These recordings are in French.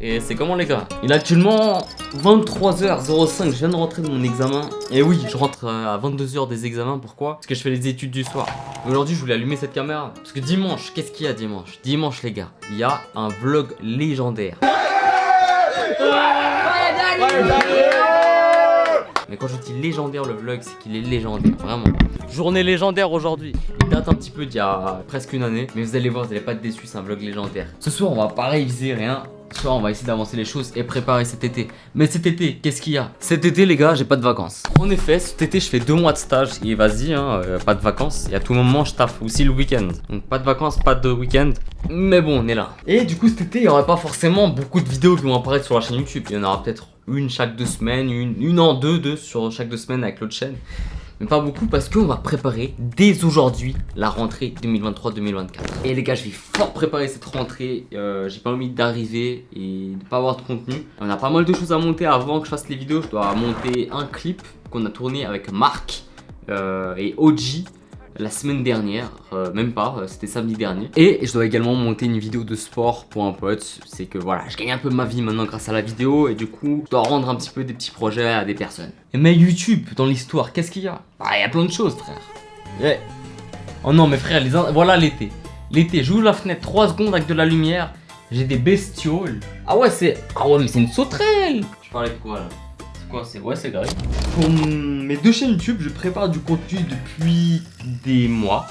Et c'est comment les gars? Il est actuellement 23h05, je viens de rentrer de mon examen. Et oui, je rentre à 22h des examens, pourquoi? Parce que je fais les études du soir. Aujourd'hui je voulais allumer cette caméra. Parce que dimanche, qu'est-ce qu'il y a dimanche? Dimanche les gars, il y a un vlog légendaire. Mais quand je dis légendaire le vlog, c'est qu'il est légendaire, vraiment. Journée légendaire aujourd'hui. Il date un petit peu d'il y a presque une année. Mais vous allez voir, vous allez pas être déçus, c'est un vlog légendaire. Ce soir, on va pas réviser rien. Ce soir, on va essayer d'avancer les choses et préparer cet été. Mais cet été, qu'est-ce qu'il y a? Cet été, les gars, j'ai pas de vacances. En effet, cet été, je fais 2 mois de stage. Et vas-y, hein, pas de vacances. Et à tout moment, je taffe aussi le week-end. Donc, pas de vacances, pas de week-end. Mais bon, on est là. Et du coup, cet été, il y aura pas forcément beaucoup de vidéos qui vont apparaître sur la chaîne YouTube. Il y en aura peut-être une chaque 2 semaines, une en deux sur chaque 2 semaines avec l'autre chaîne. Mais pas beaucoup parce qu'on va préparer dès aujourd'hui la rentrée 2023-2024. Et les gars, je vais fort préparer cette rentrée. J'ai pas envie d'arriver et de pas avoir de contenu. On a pas mal de choses à monter avant que je fasse les vidéos. Je dois monter un clip qu'on a tourné avec Marc et OG la semaine dernière, même pas, c'était samedi dernier. Et je dois également monter une vidéo de sport pour un pote. C'est que voilà, je gagne un peu ma vie maintenant grâce à la vidéo. Et du coup, je dois rendre un petit peu des petits projets à des personnes. Mais YouTube, dans l'histoire, qu'est-ce qu'il y a? Bah, il y a plein de choses, frère. Yeah. Oh non, mais frère, voilà l'été. L'été, j'ouvre la fenêtre 3 secondes avec de la lumière. J'ai des bestioles. Ah ouais, mais c'est une sauterelle. Je parlais de quoi là? Ouais, c'est grave. Pour mes 2 chaînes YouTube, je prépare du contenu depuis des mois.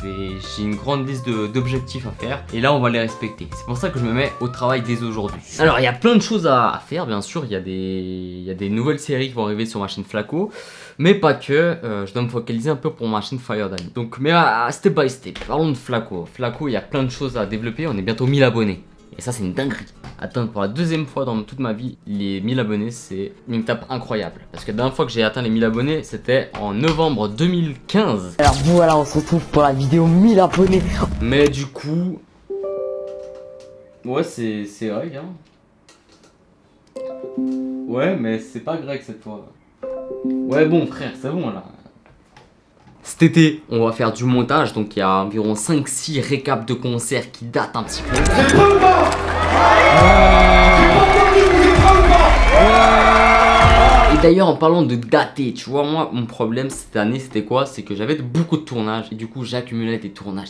J'ai une grande liste d'objectifs à faire et là on va les respecter. C'est pour ça que je me mets au travail dès aujourd'hui. Alors il y a plein de choses à faire, bien sûr. Il y a des nouvelles séries qui vont arriver sur ma chaîne Flaco, mais pas que. Je dois me focaliser un peu pour ma chaîne Fire Danny. Donc, mais step by step, parlons de Flaco. Flaco, il y a plein de choses à développer. On est bientôt 1000 abonnés. Et ça, c'est une dinguerie. Atteindre pour la 2e fois dans toute ma vie les 1000 abonnés, c'est une étape incroyable. Parce que la dernière fois que j'ai atteint les 1000 abonnés, c'était en novembre 2015. Alors voilà, on se retrouve pour la vidéo 1000 abonnés. Mais du coup... Ouais, c'est Greg, hein. Ouais, mais c'est pas Greg cette fois. Ouais, bon, frère, c'est bon, là. Cet été, on va faire du montage, donc il y a environ 5-6 récaps de concerts qui datent un petit peu. Et d'ailleurs, en parlant de dater, tu vois, moi, mon problème cette année, c'était quoi? C'est que j'avais beaucoup de tournages, et du coup, j'accumulais des tournages,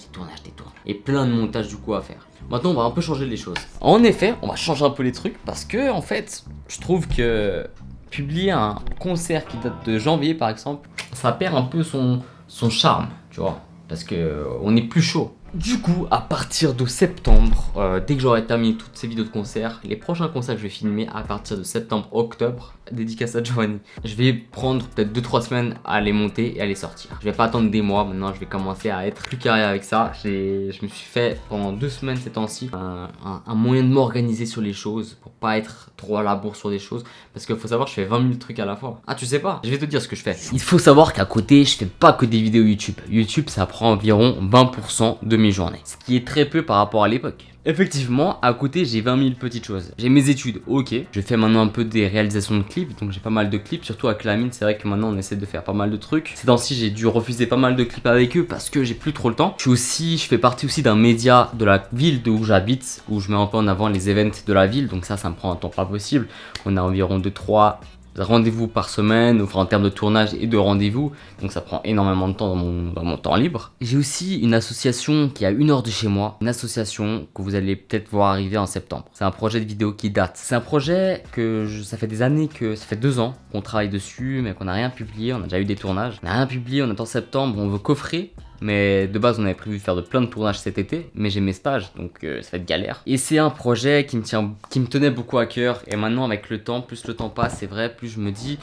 et plein de montages du coup à faire. Maintenant, on va un peu changer les choses. En effet, on va changer un peu les trucs, parce que, en fait, je trouve que publier un concert qui date de janvier, par exemple, ça perd un peu son charme, tu vois, parce que on est plus chaud. Du coup, à partir de septembre, dès que j'aurai terminé toutes ces vidéos de concerts, les prochains concerts que je vais filmer à partir de septembre-octobre, dédicace à Giovanni, je vais prendre peut-être 2-3 semaines à les monter et à les sortir. Je vais pas attendre des mois, maintenant je vais commencer à être plus carré avec ça. Je me suis fait pendant 2 semaines ces temps-ci un moyen de m'organiser sur les choses pour pas être trop à la bourre sur des choses. Parce qu'il faut savoir, je fais 20 000 trucs à la fois. Ah, tu sais pas? Je vais te dire ce que je fais. Il faut savoir qu'à côté, je fais pas que des vidéos YouTube. YouTube, ça prend environ 20% de mes journées. Ce qui est très peu par rapport à l'époque. Effectivement, à côté, j'ai 20 000 petites choses. J'ai mes études, ok. Je fais maintenant un peu des réalisations de clips, donc j'ai pas mal de clips. Surtout avec la mine, c'est vrai que maintenant on essaie de faire pas mal de trucs. Ces temps-ci, j'ai dû refuser pas mal de clips avec eux parce que j'ai plus trop le temps. Je fais partie aussi d'un média de la ville où j'habite, où je mets un peu en avant les events de la ville. Donc ça me prend un temps pas possible. On a environ 2-3 rendez-vous par semaine, enfin en termes de tournage et de rendez-vous, donc ça prend énormément de temps dans mon temps libre. J'ai aussi une association qui est à 1 heure de chez moi, une association que vous allez peut-être voir arriver en septembre. C'est un projet de vidéo qui date. C'est un projet que ça fait des années, ça fait 2 ans qu'on travaille dessus, mais qu'on n'a rien publié. On a déjà eu des tournages, on n'a rien publié, on attend septembre, on veut coffrer. Mais de base on avait prévu faire de plein de tournages cet été, mais j'ai mes stages donc ça va être galère. Et c'est un projet qui me tenait beaucoup à cœur. Et maintenant avec le temps, plus le temps passe, c'est vrai, plus je me dis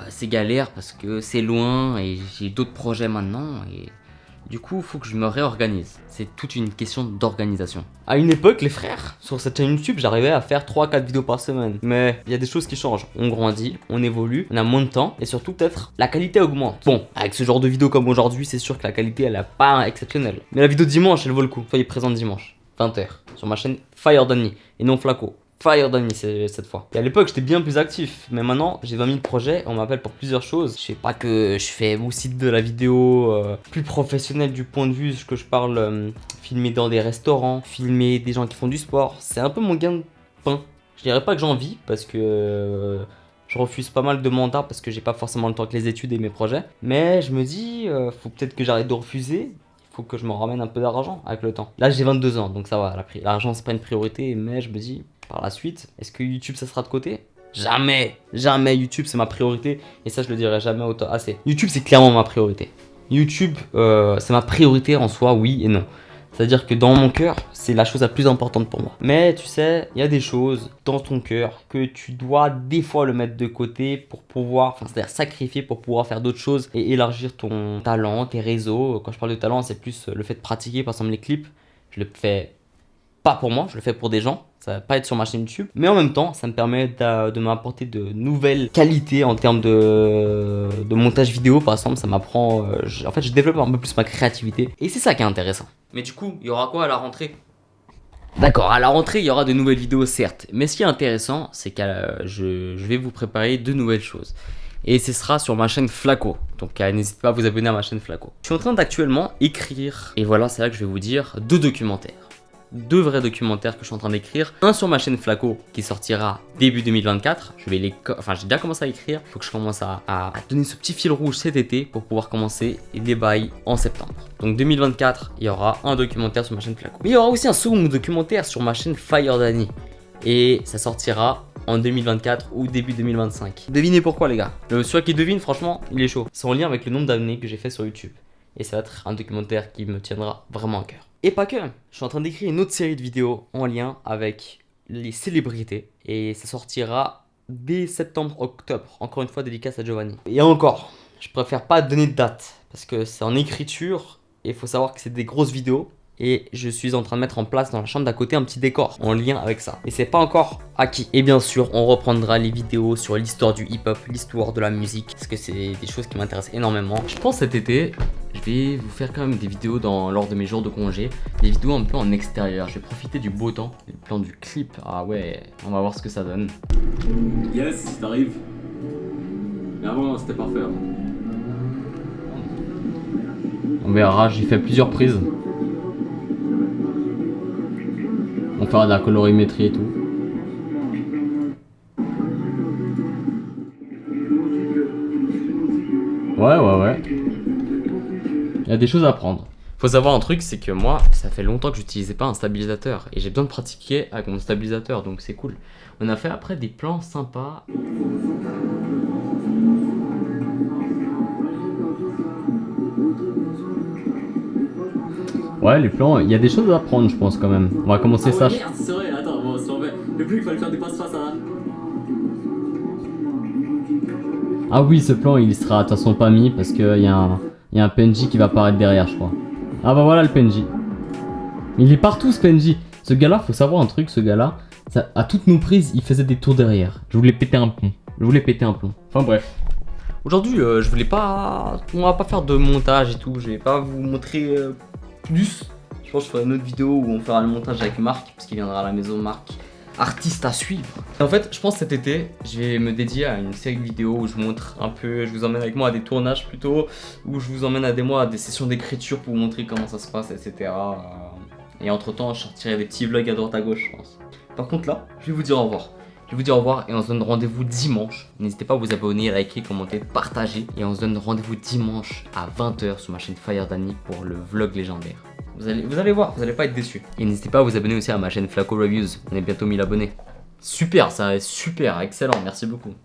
c'est galère parce que c'est loin et j'ai d'autres projets maintenant. Et du coup il faut que je me réorganise. C'est toute une question d'organisation. À une époque les frères, sur cette chaîne YouTube j'arrivais à faire 3-4 vidéos par semaine. Mais il y a des choses qui changent. On grandit, on évolue, on a moins de temps. Et surtout peut-être la qualité augmente. Bon, avec ce genre de vidéo comme aujourd'hui, c'est sûr que la qualité elle est pas exceptionnelle. Mais la vidéo de dimanche elle vaut le coup. Soyez présents dimanche, 20h, sur ma chaîne Fire Danny et non Flaco. Fire Danny cette fois. Et à l'époque j'étais bien plus actif, mais maintenant j'ai 20 000 projets, on m'appelle pour plusieurs choses. Je sais pas que je fais aussi de la vidéo plus professionnelle du point de vue que je parle filmer dans des restaurants, filmer des gens qui font du sport. C'est un peu mon gain de pain. Je dirais pas que j'ai envie parce que je refuse pas mal de mandats parce que j'ai pas forcément le temps avec les études et mes projets. Mais je me dis, faut peut-être que j'arrête de refuser. Il faut que je me ramène un peu d'argent avec le temps. Là, j'ai 22 ans, donc ça va. L'argent, c'est pas une priorité. Mais je me dis, par la suite, est-ce que YouTube, ça sera de côté? Jamais, jamais YouTube, c'est ma priorité. Et ça, je le dirai jamais autant assez. YouTube, c'est clairement ma priorité. YouTube, c'est ma priorité en soi, oui et non. C'est-à-dire que dans mon cœur, c'est la chose la plus importante pour moi. Mais tu sais, il y a des choses dans ton cœur que tu dois des fois le mettre de côté pour pouvoir, enfin c'est-à-dire sacrifier pour pouvoir faire d'autres choses et élargir ton talent, tes réseaux. Quand je parle de talent, c'est plus le fait de pratiquer, par exemple les clips. Je le fais pas pour moi, je le fais pour des gens. Ça va pas être sur ma chaîne YouTube. Mais en même temps, ça me permet de m'apporter de nouvelles qualités en termes de montage vidéo, par exemple. Ça m'apprend... en fait, je développe un peu plus ma créativité. Et c'est ça qui est intéressant. Mais du coup, il y aura quoi à la rentrée? D'accord, à la rentrée, il y aura de nouvelles vidéos, certes. Mais ce qui est intéressant, c'est que je vais vous préparer de nouvelles choses. Et ce sera sur ma chaîne Flaco. Donc n'hésitez pas à vous abonner à ma chaîne Flaco. Je suis en train d'actuellement écrire, et voilà, c'est là que je vais vous dire, 2 documentaires. 2 vrais documentaires que je suis en train d'écrire. Un sur ma chaîne Flaco qui sortira début 2024. J'ai déjà commencé à écrire. Il faut que je commence à donner ce petit fil rouge cet été pour pouvoir commencer les bails en septembre. Donc 2024, il y aura un documentaire sur ma chaîne Flaco. Mais il y aura aussi un second documentaire sur ma chaîne Fire Danny. Et ça sortira en 2024 ou début 2025. Devinez pourquoi les gars. Celui qui devine, franchement, il est chaud. C'est en lien avec le nombre d'abonnés que j'ai fait sur YouTube. Et ça va être un documentaire qui me tiendra vraiment à cœur. Et pas que, je suis en train d'écrire une autre série de vidéos en lien avec les célébrités. Et ça sortira dès septembre-octobre. Encore une fois, dédicace à Giovanni. Et encore, je préfère pas donner de date. Parce que c'est en écriture. Et il faut savoir que c'est des grosses vidéos. Et je suis en train de mettre en place dans la chambre d'à côté un petit décor en lien avec ça. Et c'est pas encore acquis. Et bien sûr, on reprendra les vidéos sur l'histoire du hip-hop, l'histoire de la musique. Parce que c'est des choses qui m'intéressent énormément. Je pense cet été, je vais vous faire quand même des vidéos lors de mes jours de congé. Des vidéos un peu en extérieur. Je vais profiter du beau temps. Le plan du clip, ah ouais, on va voir ce que ça donne. Yes, t'arrives. Mais avant, c'était parfait. On verra, j'ai fait plusieurs prises. On fera de la colorimétrie et tout. Ouais. Il y a des choses à apprendre. Faut savoir un truc, c'est que moi, ça fait longtemps que j'utilisais pas un stabilisateur. Et j'ai besoin de pratiquer avec mon stabilisateur, donc c'est cool. On a fait après des plans sympas. Ouais, les plans, il y a des choses à apprendre, je pense, quand même. On va commencer ça. Merde, c'est vrai, attends, bon, c'est vrai. Le plus, il fallait faire des passe-passe à... Ah oui, ce plan, il sera de toute façon pas mis parce qu'il y a un PNJ qui va apparaître derrière, je crois. Ah bah voilà le PNJ. Il est partout, ce PNJ. Ce gars-là, faut savoir un truc, ce gars-là, à toutes nos prises, il faisait des tours derrière. Je voulais péter un plomb. Enfin bref. Aujourd'hui, je voulais pas... On va pas faire de montage et tout. Je vais pas vous montrer... plus. Je pense que je ferai une autre vidéo où on fera le montage avec Marc, parce qu'il viendra à la maison. Marc, artiste à suivre. En fait, je pense cet été, je vais me dédier à une série de vidéos où je montre un peu, je vous emmène avec moi à des tournages plutôt, où je vous emmène à des sessions d'écriture pour vous montrer comment ça se passe, etc. Et entre temps, je sortirai des petits vlogs à droite à gauche, je pense. Par contre là, je vais vous dire au revoir. Je vais vous dire au revoir et on se donne rendez-vous dimanche. N'hésitez pas à vous abonner, à liker, commenter, partager. Et on se donne rendez-vous dimanche à 20 h sur ma chaîne Fire Danny pour le vlog légendaire. Vous allez voir, vous allez pas être déçus. Et n'hésitez pas à vous abonner aussi à ma chaîne Flaco Reviews. On est bientôt 1000 abonnés. Super, ça, super, excellent, merci beaucoup.